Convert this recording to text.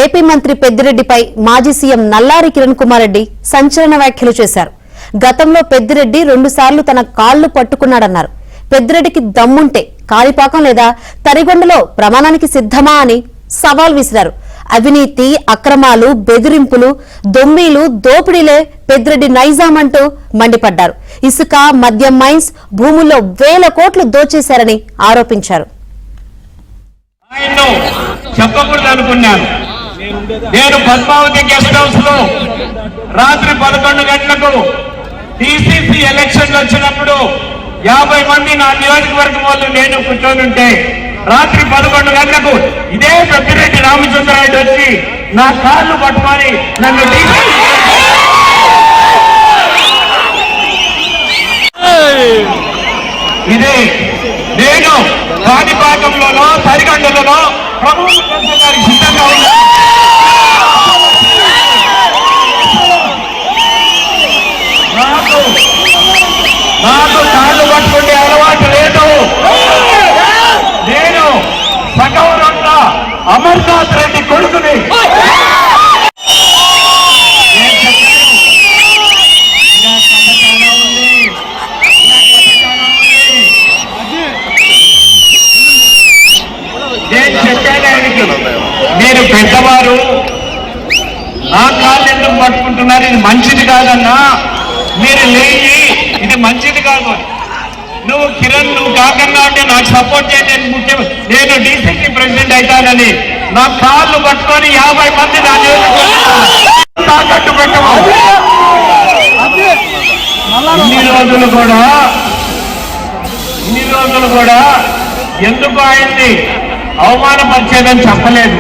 AP మంత్రి పెద్దిరెడ్డిపై మాజీ CM Nallari Kiran Kumar Reddy సంచలన వ్యాఖ్యలు చేశారు. గతంలో పెద్దిరెడ్డి 2 సార్లు తన కాళ్లు పట్టుకున్నాడన్నారు. పెద్దిరెడ్డికి దమ్ముంటే కాలిపాకం లేదా తరిగొండలో ప్రమాణానికి సిద్ధమా అని సవాల్ విసిరారు. అవినీతి, అక్రమాలు, బెదిరింపులు, దొమ్మీలు, దోపిడీలే పెద్దిరెడ్డి నైజాం అంటూ మండిపడ్డారు. ఇసుక, మద్యం మైన్స్, భూముల్లో వేల కోట్లు దోచేశారని ఆరోపించారు. చెప్పకూడదు అనుకున్నాను. నేను పద్మావతి గెస్ట్ హౌస్ లో రాత్రి 11 గంటలకు టీసీసీ ఎలక్షన్లు వచ్చినప్పుడు 50 మంది నా నియోజకవర్గం వాళ్ళు నేను కూర్చొని ఉంటే రాత్రి 11 గంటలకు ఇదే పెద్దిరెడ్డి రామచంద్రారెడ్డి వచ్చి నా కాళ్ళు పట్టుకొని నన్ను ఇదే నేను కాణిపాకంలోనో తరిగండలోనో ప్రభుత్వానికి సిద్ధంగా ఉన్నాను. నాకు కాళ్ళు పట్టుకునే అలవాటు లేదు. నేను సగౌరవంగా అమర్నాథ్ రెడ్డి కొడుకుని. నేను చెప్పాను ఆయనకి, మీరు పెద్దవారు నా కాళ్ళు ఎందుకు పట్టుకుంటున్నారు, ఇది మంచిది కాదన్నా, మీరు లేచి ఇది మంచిది కాదు. నువ్వు కిరణ్ నువ్వు కాకన్నా అంటే నాకు సపోర్ట్ చేయలేదు. ముఖ్యం నేను డీసీసీ ప్రెసిడెంట్ అవుతానని నా కాళ్ళు పట్టుకొని 50 మంది నా తాకట్టు పెట్టము. ఇన్ని రోజులు కూడా ఎందుకు ఆయన్ని అవమానపరిచేదని చెప్పలేదు.